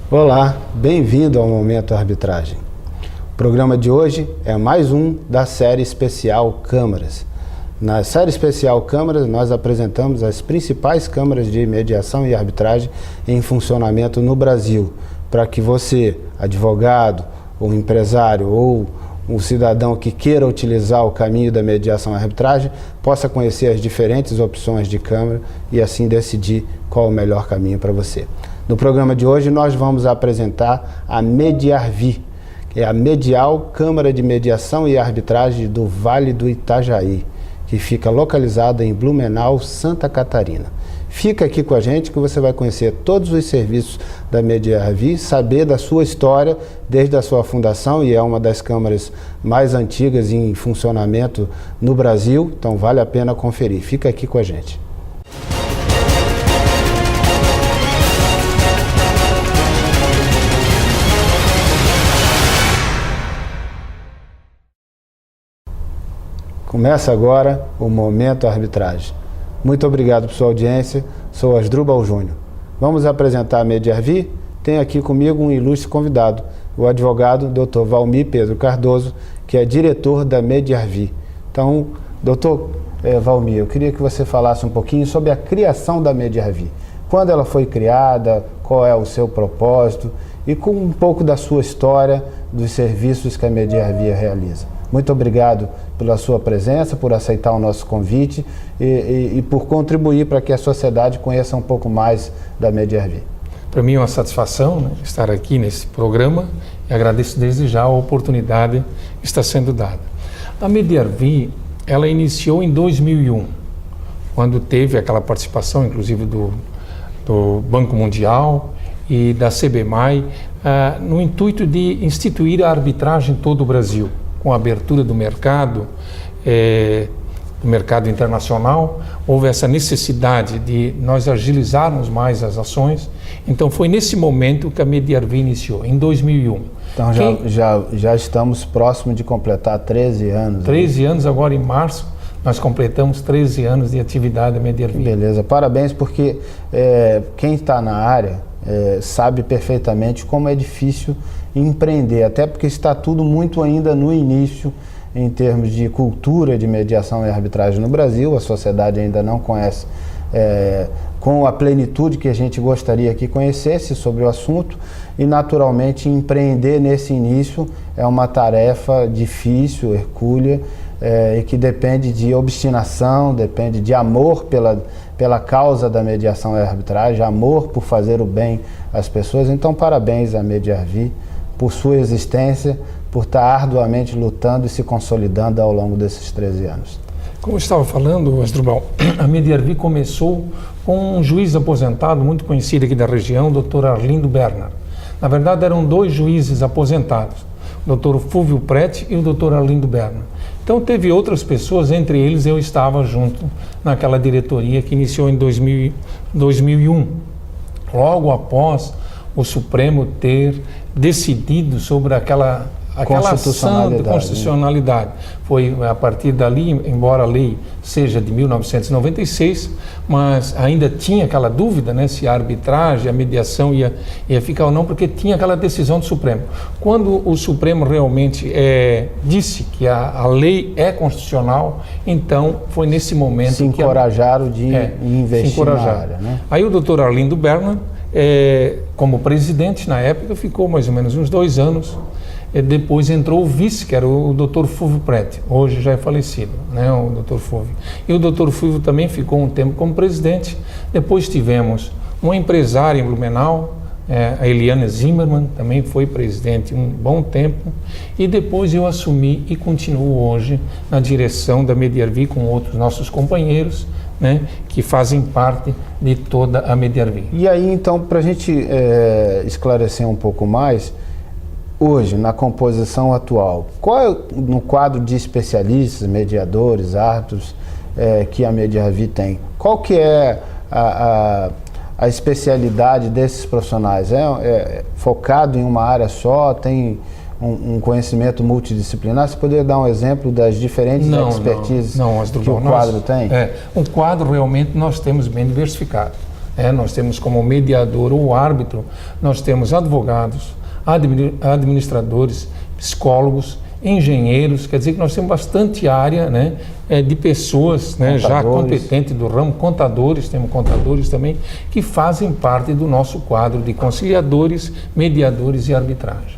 Olá, bem-vindo ao Momento Arbitragem. O programa de hoje é mais um da série especial Câmaras. Na série especial Câmaras, nós apresentamos as principais câmaras de mediação e arbitragem em funcionamento no Brasil, para que você, advogado, ou empresário, ou um cidadão que queira utilizar o caminho da mediação e arbitragem, possa conhecer as diferentes opções de câmara e assim decidir qual é o melhor caminho para você. No programa de hoje nós vamos apresentar a Mediarvi, que é a Medial Câmara de Mediação e Arbitragem do Vale do Itajaí, que fica localizada em Blumenau, Santa Catarina. Fica aqui com a gente que você vai conhecer todos os serviços da Mediarvi, saber da sua história desde a sua fundação, e é uma das câmaras mais antigas em funcionamento no Brasil, então vale a pena conferir. Fica aqui com a gente. Começa agora o Momento Arbitragem. Muito obrigado por sua audiência, sou Asdrubal Júnior. Vamos apresentar a Mediarvi? Tenho aqui comigo um ilustre convidado, o advogado Dr. Valmir Pedro Cardoso, que é diretor da Mediarvi. Então, Dr. Valmir, eu queria que você falasse um pouquinho sobre a criação da Mediarvi. Quando ela foi criada, qual é o seu propósito e com um pouco da sua história dos serviços que a Mediarvi realiza. Muito obrigado pela sua presença, por aceitar o nosso convite e por contribuir para que a sociedade conheça um pouco mais da Mediarvi. Para mim é uma satisfação, né, estar aqui nesse programa e agradeço desde já a oportunidade que está sendo dada. A Mediarvi, ela iniciou em 2001, quando teve aquela participação, inclusive do Banco Mundial e da CBMAI, no intuito de instituir a arbitragem em todo o Brasil. Com a abertura do mercado internacional, houve essa necessidade de nós agilizarmos mais as ações. Então foi nesse momento que a Mediarvi iniciou, em 2001. Então já estamos próximos de completar 13 anos. 13 anos agora em março, nós completamos 13 anos de atividade da Mediarvi. Beleza, parabéns, porque quem está na área sabe perfeitamente como é difícil empreender, até porque está tudo muito ainda no início em termos de cultura de mediação e arbitragem no Brasil. A sociedade ainda não conhece com a plenitude que a gente gostaria que conhecesse sobre o assunto, e naturalmente empreender nesse início é uma tarefa difícil, hercúlea, e que depende de obstinação, depende de amor pela causa da mediação e arbitragem, amor por fazer o bem às pessoas. Então parabéns à Mediarvi por sua existência, por estar arduamente lutando e se consolidando ao longo desses 13 anos. Como eu estava falando, Asdrubal, a Mediarvi começou com um juiz aposentado muito conhecido aqui da região, o Dr. Arlindo Bernar. Na verdade, eram dois juízes aposentados, o Dr. Fulvio Preti e o Dr. Arlindo Bernar. Então teve outras pessoas, entre eles eu estava junto naquela diretoria que iniciou em 2001, logo após o Supremo ter decidido sobre aquela ação de constitucionalidade. Foi a partir dali, embora a lei seja de 1996, mas ainda tinha aquela dúvida, né, se a arbitragem, a mediação ia ficar ou não, porque tinha aquela decisão do Supremo. Quando o Supremo realmente disse que a lei é constitucional, então foi nesse momento se encorajaram de investir na área, né? Aí o Dr. Arlindo Bernar, como presidente na época, ficou mais ou menos uns 2 anos. Depois entrou o vice, que era o Dr. Fulvio Preti, hoje já é falecido, né, o Dr. Fulvio. E o Dr. Fulvio também ficou um tempo como presidente. Depois tivemos uma empresária em Blumenau, a Eliana Zimmermann, também foi presidente um bom tempo. E depois eu assumi e continuo hoje na direção da Mediarvi com outros nossos companheiros, né, que fazem parte de toda a Mediarvi. E aí, então, para a gente esclarecer um pouco mais, hoje, na composição atual, qual é, no quadro de especialistas, mediadores, árbitros que a Mediarvi tem, qual que é a especialidade desses profissionais? É focado em uma área só, tem um conhecimento multidisciplinar? Você poderia dar um exemplo das diferentes expertises que o quadro tem? O quadro realmente nós temos bem diversificado. Nós temos como mediador ou árbitro, nós temos advogados, administradores, psicólogos, engenheiros, quer dizer que nós temos bastante área, né, de pessoas, né, já competentes do ramo, temos contadores também, que fazem parte do nosso quadro de conciliadores, mediadores e arbitragem.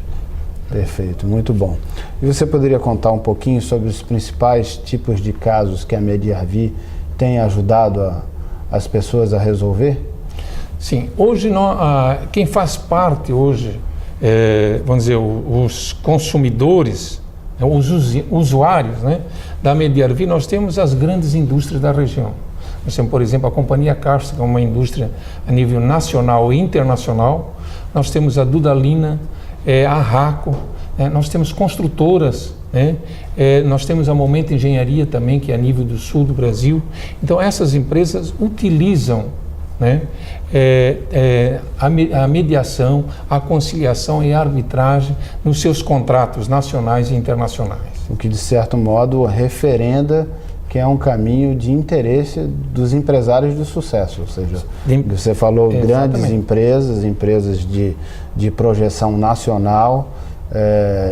Perfeito, muito bom. E você poderia contar um pouquinho sobre os principais tipos de casos que a Mediarvi tem ajudado as pessoas a resolver? Sim, hoje quem faz parte hoje, vamos dizer, os consumidores, os usuários, né, da Mediarvi, nós temos as grandes indústrias da região. Nós temos, por exemplo, a Companhia Karst, que é uma indústria a nível nacional e internacional. Nós temos a Dudalina, a Raco, nós temos construtoras, né? Nós temos a Momento Engenharia também, que é a nível do sul do Brasil. Então, essas empresas utilizam, né, a mediação, a conciliação e a arbitragem nos seus contratos nacionais e internacionais. O que, de certo modo, referenda que é um caminho de interesse dos empresários de sucesso, ou seja, você falou grandes empresas de projeção nacional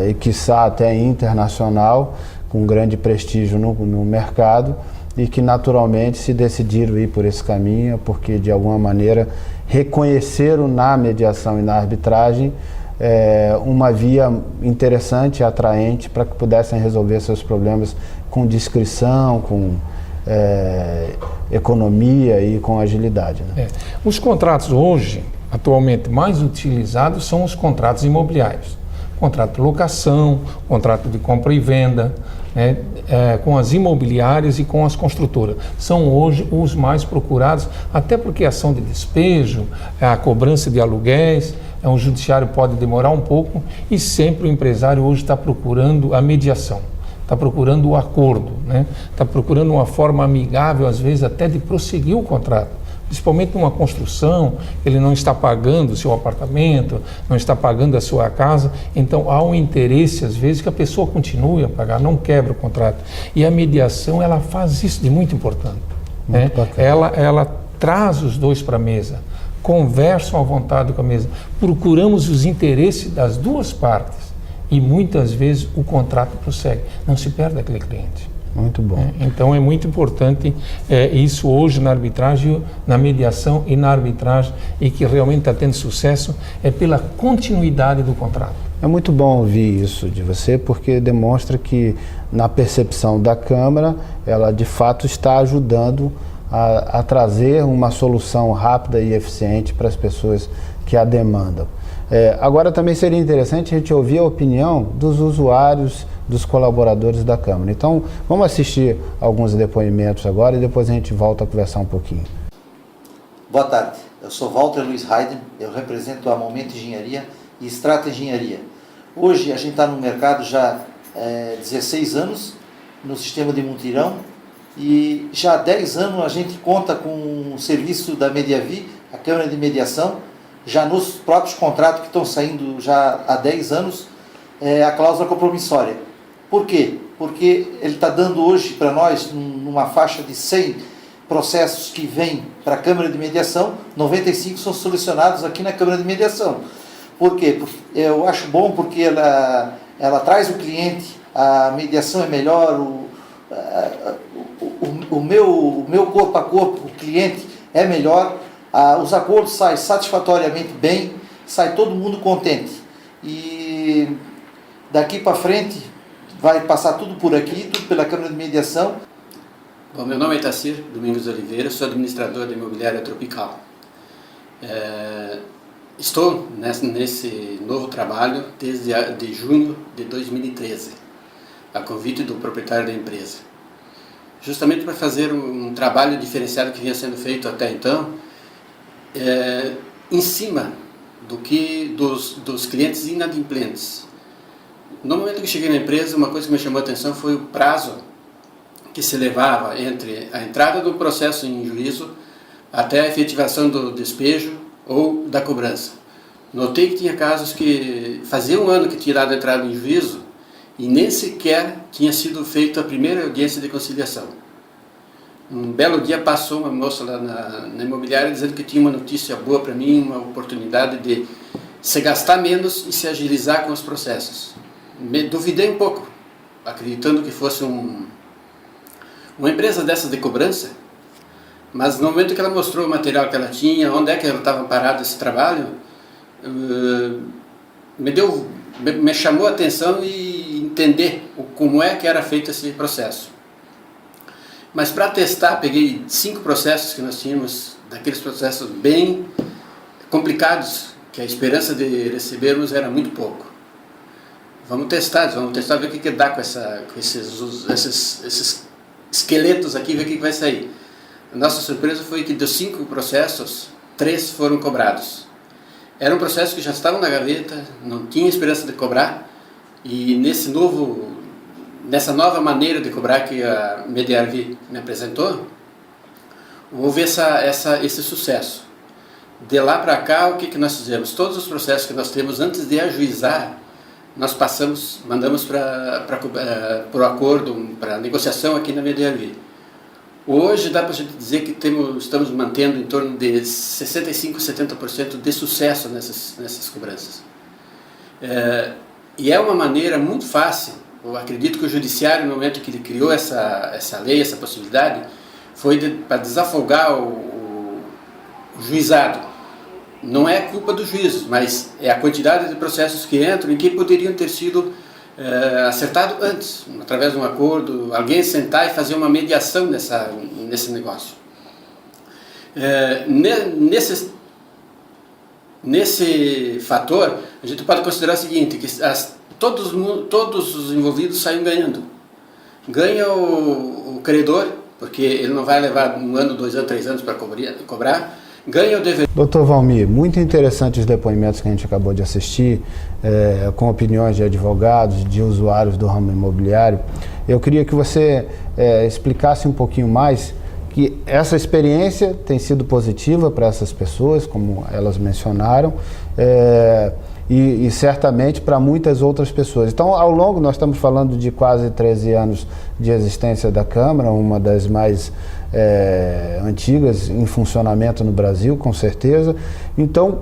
e quiçá até internacional, com grande prestígio no mercado e que naturalmente se decidiram ir por esse caminho porque de alguma maneira reconheceram na mediação e na arbitragem uma via interessante e atraente para que pudessem resolver seus problemas com discrição, com economia e com agilidade. Né? Os contratos hoje, atualmente mais utilizados, são os contratos imobiliários. Contrato de locação, contrato de compra e venda, né, com as imobiliárias e com as construtoras. São hoje os mais procurados, até porque a ação de despejo, a cobrança de aluguéis, o judiciário pode demorar um pouco e sempre o empresário hoje está procurando a mediação, está procurando o acordo, né, está procurando uma forma amigável, às vezes até de prosseguir o contrato. Principalmente numa construção, ele não está pagando o seu apartamento, não está pagando a sua casa, então há um interesse, às vezes, que a pessoa continue a pagar, não quebra o contrato. E a mediação, ela faz isso de muito importante. Né? Ela traz os dois para a mesa, conversam à vontade com a mesa, procuramos os interesses das duas partes e muitas vezes o contrato prossegue, não se perde aquele cliente. Muito bom. Então é muito importante isso hoje na arbitragem, na mediação e na arbitragem, e que realmente está tendo sucesso é pela continuidade do contrato. É muito bom ouvir isso de você, porque demonstra que na percepção da Câmara, ela de fato está ajudando a trazer uma solução rápida e eficiente para as pessoas que a demandam. Agora também seria interessante a gente ouvir a opinião dos usuários, dos colaboradores da Câmara. Então, vamos assistir alguns depoimentos agora e depois a gente volta a conversar um pouquinho. Boa tarde, eu sou Walter Luiz Hayden, eu represento a Momento Engenharia e Strata Engenharia. Hoje a gente está no mercado já 16 anos, no sistema de mutirão, e já há 10 anos a gente conta com o serviço da Mediarvi, a Câmara de Mediação, já nos próprios contratos que estão saindo já há 10 anos, a cláusula compromissória. Por quê? Porque ele está dando hoje para nós, numa faixa de 100 processos que vêm para a Câmara de Mediação, 95 são solucionados aqui na Câmara de Mediação. Por quê? Eu acho bom porque ela traz o cliente, a mediação é melhor, o meu corpo a corpo, o cliente é melhor, os acordos saem satisfatoriamente bem, sai todo mundo contente. E daqui para frente vai passar tudo por aqui, tudo pela Câmara de Mediação. Bom, meu nome é Itacir Domingos Oliveira, sou administrador da Imobiliária Tropical. Estou nesse novo trabalho desde junho de 2013, a convite do proprietário da empresa. Justamente para fazer um trabalho diferenciado que vinha sendo feito até então, em cima dos clientes inadimplentes. No momento que cheguei na empresa, uma coisa que me chamou a atenção foi o prazo que se levava entre a entrada do processo em juízo até a efetivação do despejo ou da cobrança. Notei que tinha casos que fazia um ano que tinha dado a entrada em juízo e nem sequer tinha sido feita a primeira audiência de conciliação. Um belo dia passou uma moça lá na imobiliária dizendo que tinha uma notícia boa para mim, uma oportunidade de se gastar menos e se agilizar com os processos. Me duvidei um pouco, acreditando que fosse uma empresa dessa de cobrança, mas no momento que ela mostrou o material que ela tinha, onde é que ela estava parado esse trabalho, me chamou a atenção e entender como é que era feito esse processo. Mas para testar, peguei 5 processos que nós tínhamos, daqueles processos bem complicados, que a esperança de recebermos era muito pouco. Vamos testar, ver o que dá com esses esqueletos aqui, ver o que vai sair. A nossa surpresa foi que dos 5 processos, 3 foram cobrados. Eram processos que já estavam na gaveta, não tinha esperança de cobrar, e nessa nova maneira de cobrar que a MediaRV me apresentou, houve esse sucesso. De lá para cá, o que nós fizemos? Todos os processos que nós temos antes de ajuizar, nós mandamos para o acordo, para a negociação aqui na MediaRV. Hoje dá para a gente dizer que estamos mantendo em torno de 65%, 70% de sucesso nessas cobranças. E é uma maneira muito fácil. Eu acredito que o judiciário, no momento que ele criou essa lei, essa possibilidade, foi para desafogar o juizado. Não é culpa dos juízes, mas é a quantidade de processos que entram e que poderiam ter sido acertados antes, através de um acordo, alguém sentar e fazer uma mediação nesse negócio. Nesse fator, a gente pode considerar o seguinte, que todos os envolvidos saem ganhando. Ganha o credor, porque ele não vai levar 1 ano, 2 anos, 3 anos para cobrar. Ganha o devedor. Doutor Valmir, muito interessantes os depoimentos que a gente acabou de assistir, com opiniões de advogados, de usuários do ramo imobiliário. Eu queria que você explicasse um pouquinho mais que essa experiência tem sido positiva para essas pessoas, como elas mencionaram, e certamente para muitas outras pessoas. Então, ao longo, nós estamos falando de quase 13 anos de existência da Câmara, uma das mais antigas em funcionamento no Brasil, com certeza. Então,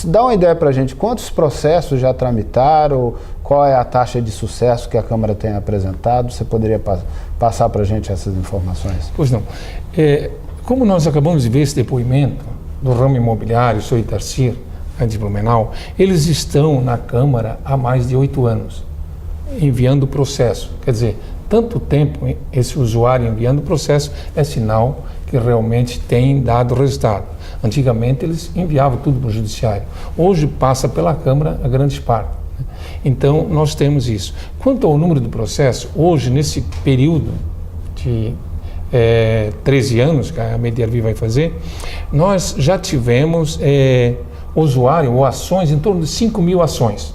dá uma ideia para a gente, quantos processos já tramitaram, qual é a taxa de sucesso que a Câmara tem apresentado? Você poderia passar para a gente essas informações? Pois não. Como nós acabamos de ver esse depoimento do ramo imobiliário, sou Itarcir, de Blumenau, eles estão na Câmara há mais de 8 anos, enviando o processo. Quer dizer, tanto tempo esse usuário enviando o processo é sinal que realmente tem dado resultado. Antigamente eles enviavam tudo para o judiciário. Hoje passa pela Câmara a grande parte. Então nós temos isso. Quanto ao número do processo, hoje nesse período de 13 anos que a MediaRV vai fazer, nós já tivemos usuário ou ações em torno de 5.000 ações.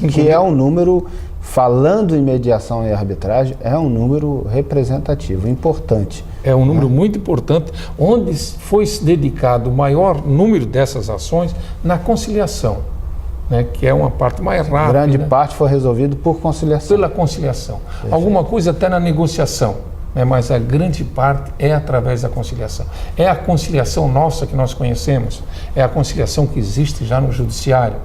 Que é um número, falando em mediação e arbitragem, é um número representativo, importante. É um número muito importante, onde foi dedicado o maior número dessas ações na conciliação, né, que é uma parte mais rápida. Grande parte foi resolvido por conciliação. Pela conciliação. Perfeito. Alguma coisa até na negociação. Mas a grande parte é através da conciliação. É a conciliação nossa que nós conhecemos, é a conciliação que existe já no judiciário.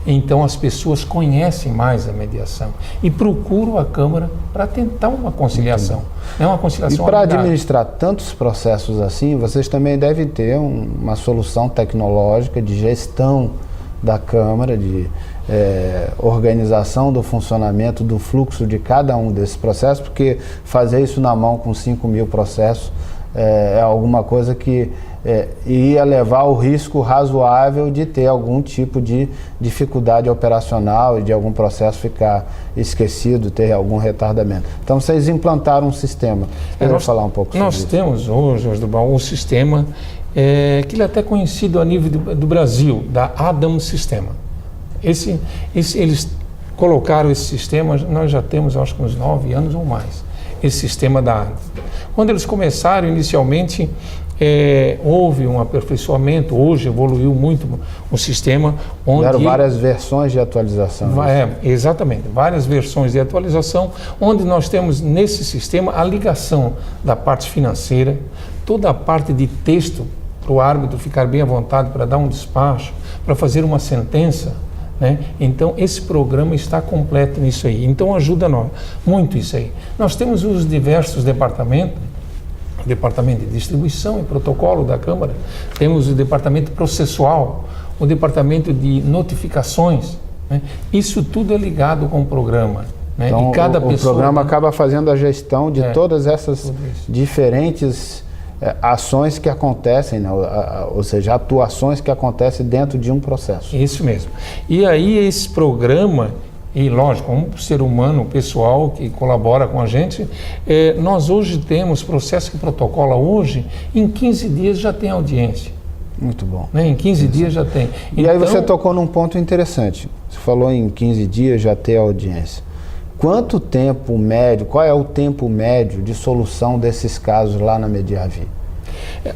Então as pessoas conhecem mais a mediação e procuram a Câmara para tentar uma conciliação. É uma conciliação. E para administrar tantos processos assim, vocês também devem ter uma solução tecnológica de gestão da Câmara, de organização do funcionamento, do fluxo de cada um desses processos, porque fazer isso na mão com 5.000 processos é alguma coisa que ia levar o risco razoável de ter algum tipo de dificuldade operacional e de algum processo ficar esquecido, ter algum retardamento. Então vocês implantaram um sistema. Quero falar um pouco sobre isso. Nós temos hoje, Asdrubal, um sistema que ele é até conhecido a nível do Brasil, da Adam Sistema. Eles colocaram esse sistema, nós já temos acho que uns 9 anos ou mais, esse sistema da Adam. Quando eles começaram inicialmente, houve um aperfeiçoamento, hoje evoluiu muito o sistema. Tiveram várias versões de atualização. Exatamente, várias versões de atualização, onde nós temos nesse sistema a ligação da parte financeira, toda a parte de texto, para o árbitro ficar bem à vontade para dar um despacho, para fazer uma sentença, né? Então esse programa está completo nisso aí, então ajuda nós muito isso aí. Nós temos os diversos departamentos, o departamento de distribuição e protocolo da Câmara, temos o departamento processual, o departamento de notificações, né? Isso tudo é ligado com o programa, né? Então, e cada o programa acaba fazendo a gestão de todas essas diferentes ações que acontecem, né? Ou seja, atuações que acontecem dentro de um processo. Isso mesmo. E aí esse programa, e lógico, um ser humano, pessoal que colabora com a gente, nós hoje temos processo que protocola hoje, em 15 dias já tem audiência. Muito bom. Né? Em 15 dias já tem. E então, aí você tocou num ponto interessante. Você falou em 15 dias já ter audiência. Quanto tempo médio, qual é o tempo médio de solução desses casos lá na Mediarvi?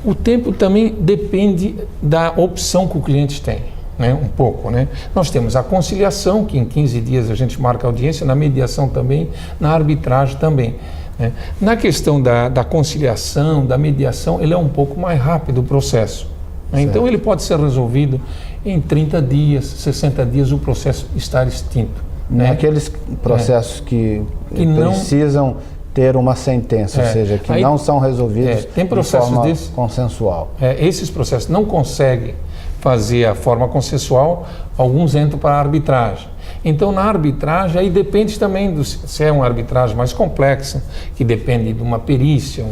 O tempo também depende da opção que o cliente tem, né? Um pouco, né? Nós temos a conciliação, que em 15 dias a gente marca a audiência, na mediação também, na arbitragem também, né? Na questão da conciliação, da mediação, ele é um pouco mais rápido o processo, né? Então ele pode ser resolvido em 30 dias, 60 dias, o processo estar extinto. Né? Aqueles processos que precisam ter uma sentença, ou seja, que não são resolvidos tem processos de forma desse, consensual. Esses processos não conseguem fazer a forma consensual, alguns entram para a arbitragem. Então, na arbitragem, aí depende também se é uma arbitragem mais complexa, que depende de uma perícia,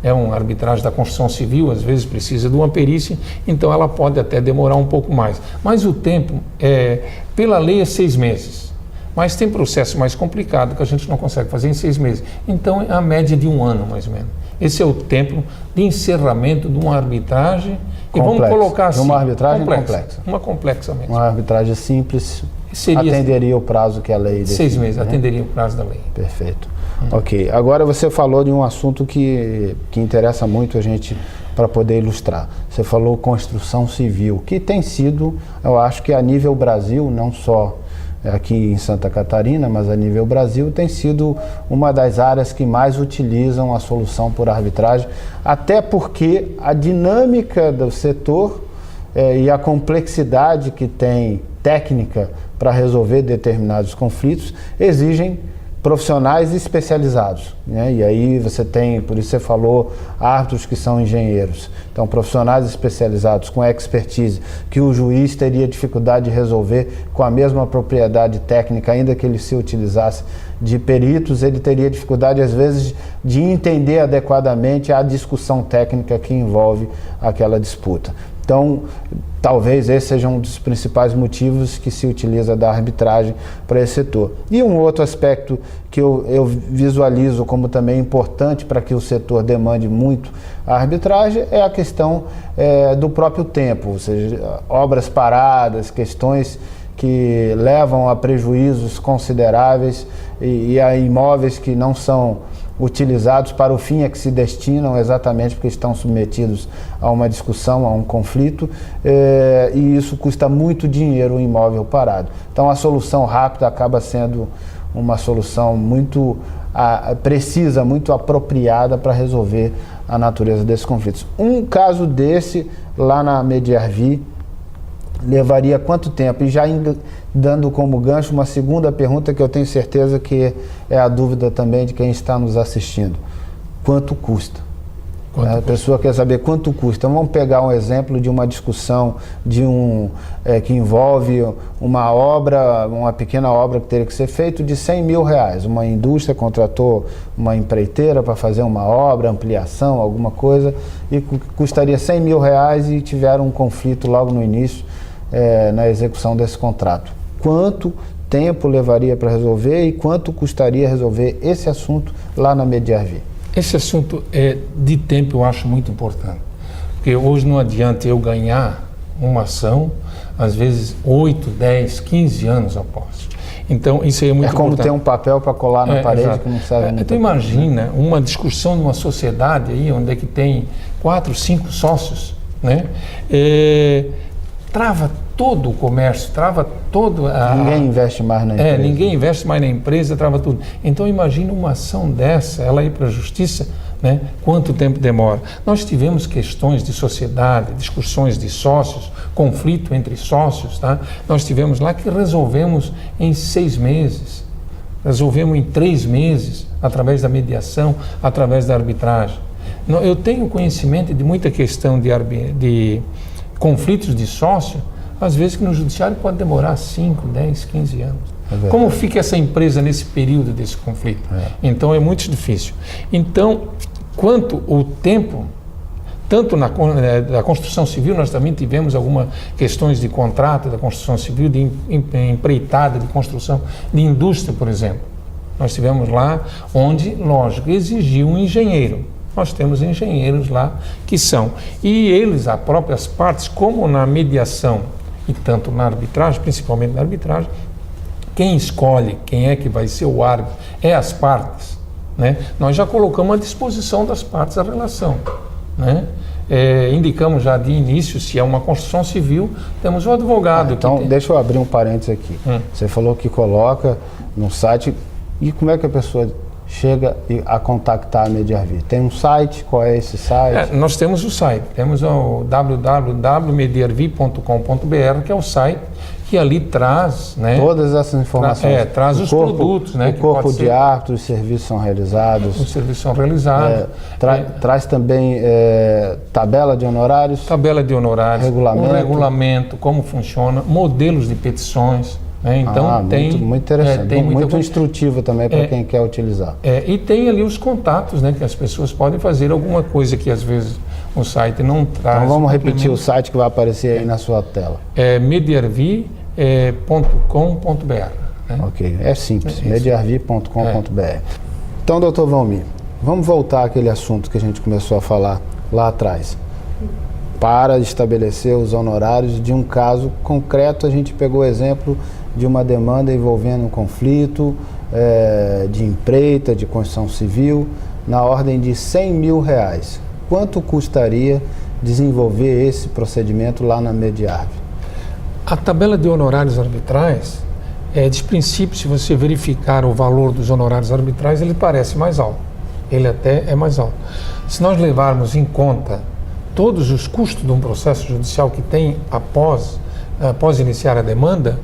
uma arbitragem da construção civil, às vezes precisa de uma perícia, então ela pode até demorar um pouco mais. Mas o tempo, pela lei, é 6 meses. Mas tem processo mais complicado que a gente não consegue fazer em 6 meses. Então, é a média de 1 ano, mais ou menos. Esse é o tempo de encerramento de uma arbitragem. E vamos colocar assim, uma arbitragem complexa. Uma complexa mesmo. Uma arbitragem simples atenderia o prazo que a lei define. 6 meses, né? Atenderia o prazo da lei. Perfeito. Ok. Agora você falou de um assunto que interessa muito a gente para poder ilustrar. Você falou construção civil, que tem sido, eu acho que a nível Brasil, não só aqui em Santa Catarina, mas a nível Brasil, tem sido uma das áreas que mais utilizam a solução por arbitragem, até porque a dinâmica do setor e a complexidade que tem técnica para resolver determinados conflitos exigem profissionais especializados, né? E aí você tem, por isso você falou, árbitros que são engenheiros. Então, profissionais especializados com expertise, que o juiz teria dificuldade de resolver com a mesma propriedade técnica, ainda que ele se utilizasse de peritos, ele teria dificuldade, às vezes, de entender adequadamente a discussão técnica que envolve aquela disputa. Então, talvez esse seja um dos principais motivos que se utiliza da arbitragem para esse setor. E um outro aspecto que eu visualizo como também importante para que o setor demande muito a arbitragem é a questão do próprio tempo, ou seja, obras paradas, questões que levam a prejuízos consideráveis e a imóveis que não são utilizados para o fim a que se destinam, exatamente porque estão submetidos a uma discussão, a um conflito, e isso custa muito dinheiro o imóvel parado. Então a solução rápida acaba sendo uma solução muito precisa, muito apropriada para resolver a natureza desses conflitos. Um caso desse, lá na Mediarvi, levaria quanto tempo? E já dando como gancho uma segunda pergunta que eu tenho certeza que é a dúvida também de quem está nos assistindo. Quanto custa? A pessoa quer saber quanto custa. Então vamos pegar um exemplo de uma discussão que envolve uma obra, uma pequena obra que teria que ser feita de R$100 mil. Uma indústria contratou uma empreiteira para fazer uma obra, ampliação, alguma coisa, e custaria R$100 mil e tiveram um conflito logo no início na execução desse contrato. Quanto tempo levaria para resolver e quanto custaria resolver esse assunto lá na Mediarvi? Esse assunto de tempo eu acho muito importante, porque hoje não adianta eu ganhar uma ação, às vezes 8, 10, 15 anos após. Então, isso aí é muito É como importante. ter um papel para colar na parede exato. que não serve muito. Tu imagina uma discussão de uma sociedade aí, onde é que tem 4, 5 sócios, né? Trava todo o comércio, trava todo a... Ninguém investe mais na empresa. Ninguém investe mais na empresa, trava tudo. Então, imagina uma ação dessa, ela ir para a justiça, né? Quanto tempo demora? Nós tivemos questões de sociedade, discussões de sócios, conflito entre sócios, tá? Nós tivemos lá que resolvemos em 6 meses, resolvemos em 3 meses, através da mediação, através da arbitragem. Eu tenho conhecimento de muita questão de conflitos de sócio, às vezes que no judiciário pode demorar 5, 10, 15 anos. Como fica essa empresa nesse período desse conflito? Então é muito difícil. Então, quanto o tempo, tanto na construção civil, nós também tivemos algumas questões de contrato da construção civil, de empreitada, de construção de indústria, por exemplo. Nós tivemos lá onde, lógico, exigiu um engenheiro. Nós temos engenheiros lá que são. E eles, as próprias partes, como na mediação e tanto na arbitragem, principalmente na arbitragem, quem escolhe quem é que vai ser o árbitro é as partes, né? Nós já colocamos à disposição das partes a relação, né? Indicamos já de início, se é uma construção civil, temos o advogado. Então, deixa eu abrir um parênteses aqui. Você falou que coloca no site, e como é que a pessoa chega a contactar a Mediarvi? Tem um site? Qual é esse site? Nós temos o site, temos o www.mediarvi.com.br, que é o site que ali traz, né, todas essas informações. Traz os produtos, né, o corpo de árbitros, os serviços são realizados. Os serviços são realizados. Traz também tabela de honorários. Tabela de honorários. Regulamento. Um regulamento, como funciona, modelos de petições. Então muito interessante, muito instrutivo também para quem quer utilizar. E tem ali os contatos, né, que as pessoas podem fazer alguma coisa que às vezes o site não traz. Então vamos repetir o site que vai aparecer aí na sua tela. Mediarvi.com.br. Né? Ok, é simples, mediarvi.com.br. Então, doutor Valmir, vamos voltar àquele assunto que a gente começou a falar lá atrás. Para estabelecer os honorários de um caso concreto, a gente pegou o exemplo de uma demanda envolvendo um conflito de empreita, de construção civil, na ordem de R$100 mil. Quanto custaria desenvolver esse procedimento lá na Mediarvi? A tabela de honorários arbitrais, de princípio, se você verificar o valor dos honorários arbitrais, ele parece mais alto. Ele até é mais alto. Se nós levarmos em conta todos os custos de um processo judicial que tem após iniciar a demanda,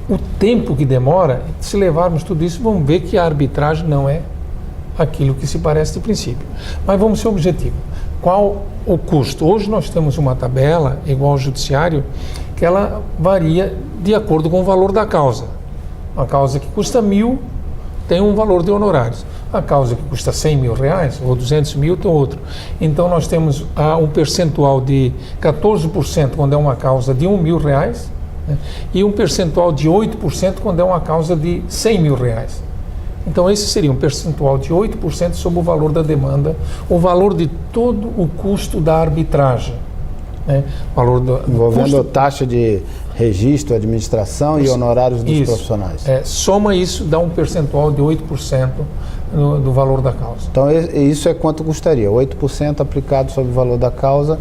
o tempo que demora, se levarmos tudo isso, vamos ver que a arbitragem não é aquilo que se parece de princípio. Mas vamos ser objetivo. Qual o custo? Hoje nós temos uma tabela, igual ao judiciário, que ela varia de acordo com o valor da causa. Uma causa que custa 1.000 tem um valor de honorários. A causa que custa R$100 mil ou 200 mil tem outro. Então nós temos um percentual de 14% quando é uma causa de R$1 mil, né? E um percentual de 8% quando é uma causa de R$100 mil. Então esse seria um percentual de 8% sobre o valor da demanda, o valor de todo o custo da arbitragem. Né? Envolvendo taxa de registro, administração e honorários dos profissionais. Soma isso, dá um percentual de 8% do valor da causa. Então isso é quanto custaria, 8% aplicado sobre o valor da causa.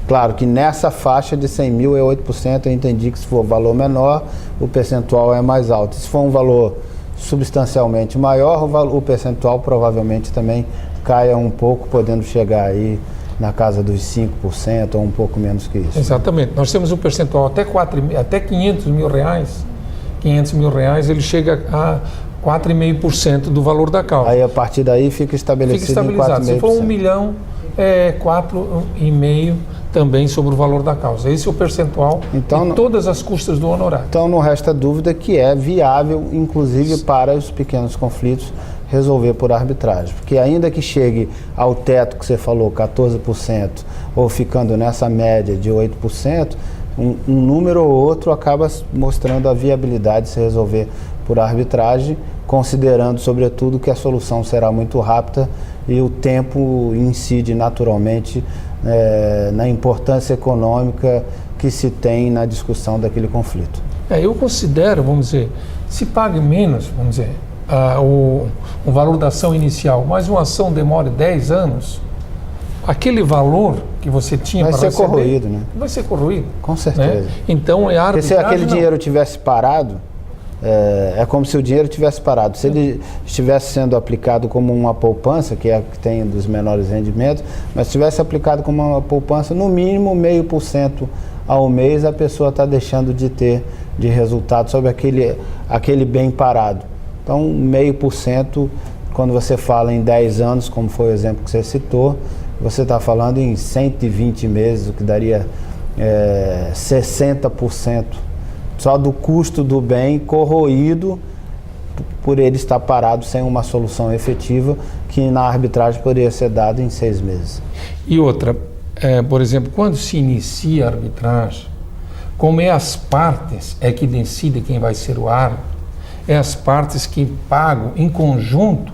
Claro que nessa faixa de 100 mil é 8%, eu entendi que se for valor menor, o percentual é mais alto. Se for um valor substancialmente maior, o percentual provavelmente também caia um pouco, podendo chegar aí na casa dos 5% ou um pouco menos que isso. Exatamente. Nós temos um percentual até R$500 mil. R$500 mil ele chega a 4,5% do valor da causa. Aí a partir daí fica estabelecido em 4,5%. Se for 1 milhão, 4,5% também sobre o valor da causa. Esse é o percentual de todas as custas do honorário. Então não resta dúvida que é viável, inclusive para os pequenos conflitos, resolver por arbitragem. Porque ainda que chegue ao teto que você falou, 14%, ou ficando nessa média de 8%, um número ou outro acaba mostrando a viabilidade de se resolver por arbitragem, considerando, sobretudo, que a solução será muito rápida e o tempo incide naturalmente na importância econômica que se tem na discussão daquele conflito. Eu considero, vamos dizer, se pague menos, vamos dizer, o valor da ação inicial, mas uma ação demore 10 anos, aquele valor que você tinha vai para ser receber, corroído, né? vai ser corroído. Com certeza. Né? Então, a Porque se arbitragem aquele não. dinheiro tivesse parado, é como se o dinheiro tivesse parado. Se ele estivesse sendo aplicado como uma poupança, que é a que tem dos menores rendimentos, mas se tivesse aplicado como uma poupança, no mínimo 0,5% ao mês, a pessoa está deixando de ter de resultado sobre aquele bem parado. Então, 0,5%, quando você fala em 10 anos, como foi o exemplo que você citou, você está falando em 120 meses, o que daria 60% só do custo do bem corroído por ele estar parado sem uma solução efetiva que na arbitragem poderia ser dado em 6 meses. E outra, por exemplo, quando se inicia a arbitragem, como é as partes que decidem quem vai ser o árbitro, é as partes que pagam em conjunto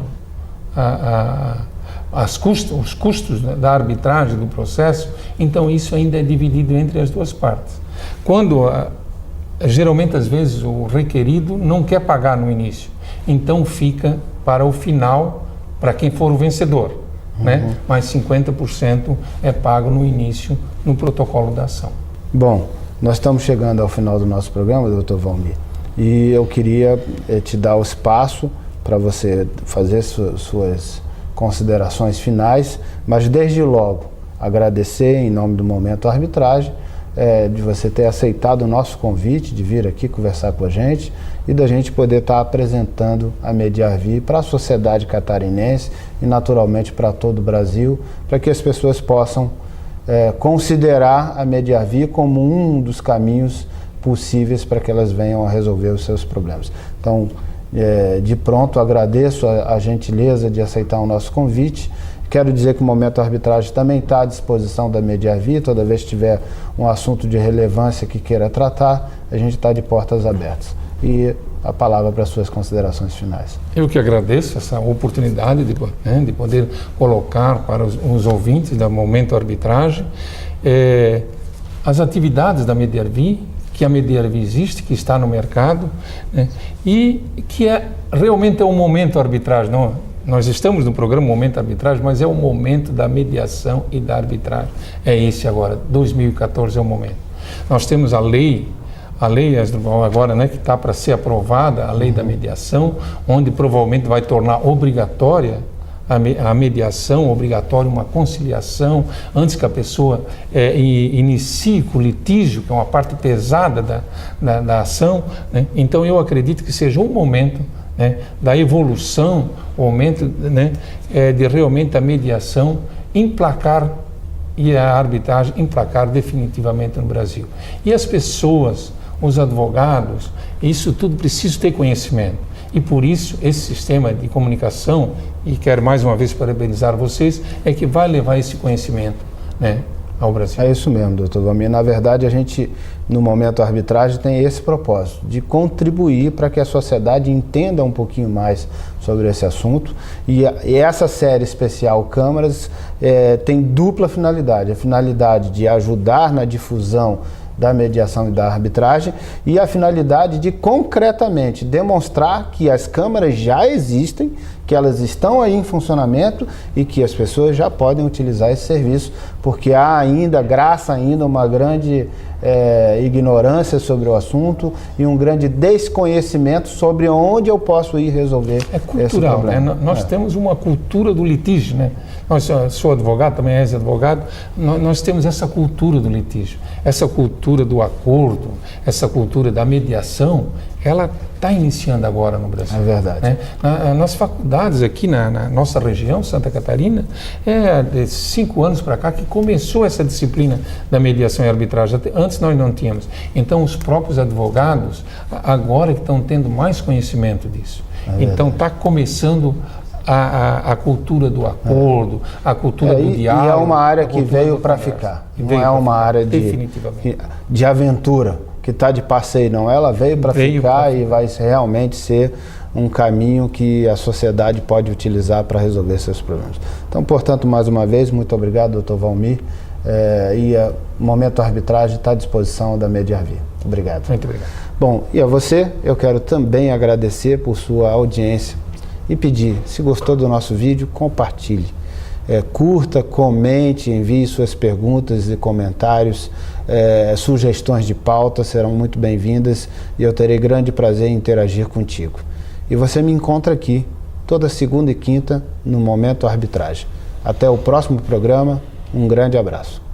os custos da arbitragem, do processo, então isso ainda é dividido entre as duas partes. Quando, geralmente, às vezes, o requerido não quer pagar no início, então fica para o final, para quem for o vencedor, né? Mas 50% é pago no início, no protocolo da ação. Bom, nós estamos chegando ao final do nosso programa, Dr. Valmir, e eu queria te dar o espaço para você fazer suas considerações finais, mas desde logo agradecer em nome do Momento Arbitragem, de você ter aceitado o nosso convite de vir aqui conversar com a gente e da gente poder estar apresentando a Mediarvi para a sociedade catarinense e naturalmente para todo o Brasil, para que as pessoas possam considerar a Mediarvi como um dos caminhos possíveis para que elas venham a resolver os seus problemas. Então, de pronto, agradeço a gentileza de aceitar o nosso convite. Quero dizer que o Momento Arbitragem também está à disposição da Mediarvi. Toda vez que tiver um assunto de relevância que queira tratar, a gente está de portas abertas. E a palavra para as suas considerações finais. Eu que agradeço essa oportunidade de poder colocar para os ouvintes do Momento Arbitragem as atividades da Mediarvi, que a Mediarvi existe, que está no mercado, né? E que realmente é um momento arbitragem. Não, nós estamos no programa Momento Arbitragem, mas é o momento da mediação e da arbitragem. É esse agora, 2014 é o momento. Nós temos a lei agora, né, que está para ser aprovada, a lei da mediação, onde provavelmente vai tornar obrigatória a mediação, obrigatória uma conciliação, antes que a pessoa inicie com o litígio, que é uma parte pesada da ação, né? Então eu acredito que seja um momento, né, da evolução, o momento, né, de realmente a mediação emplacar e a arbitragem emplacar definitivamente no Brasil. E as pessoas, os advogados, isso tudo precisa ter conhecimento. E por isso, esse sistema de comunicação, e quero mais uma vez parabenizar vocês, é que vai levar esse conhecimento, né, ao Brasil. É isso mesmo, doutor Valmir. Na verdade, a gente, no Momento Arbitragem, tem esse propósito, de contribuir para que a sociedade entenda um pouquinho mais sobre esse assunto. E essa série especial Câmaras tem dupla finalidade. A finalidade de ajudar na difusão da mediação e da arbitragem e a finalidade de concretamente demonstrar que as câmaras já existem, que elas estão aí em funcionamento e que as pessoas já podem utilizar esse serviço, porque há ainda, graça ainda, uma grande ignorância sobre o assunto e um grande desconhecimento sobre onde eu posso ir resolver esse cultural, problema. Né? Nós temos uma cultura do litígio, né? Sou advogado, também és advogado, nós temos essa cultura do litígio, essa cultura do acordo, essa cultura da mediação, ela está iniciando agora no Brasil. É verdade. Né? Nas faculdades aqui na nossa região, Santa Catarina, de 5 anos para cá que começou essa disciplina da mediação e arbitragem. Antes nós não tínhamos. Então os próprios advogados agora que estão tendo mais conhecimento disso. Então está começando a cultura do acordo, a cultura do diálogo. E é uma área que veio para ficar. Não é uma área de aventura, que está de passeio, não. Ela veio para ficar e vai realmente ser um caminho que a sociedade pode utilizar para resolver seus problemas. Então, portanto, mais uma vez, muito obrigado, doutor Valmir. E o Momento Arbitragem está à disposição da Mediarvi. Obrigado. Muito obrigado. Bom, e a você eu quero também agradecer por sua audiência e pedir, se gostou do nosso vídeo, compartilhe. Curta, comente, envie suas perguntas e comentários, sugestões de pauta serão muito bem-vindas e eu terei grande prazer em interagir contigo. E você me encontra aqui toda segunda e quinta no Momento Arbitragem. Até o próximo programa, um grande abraço.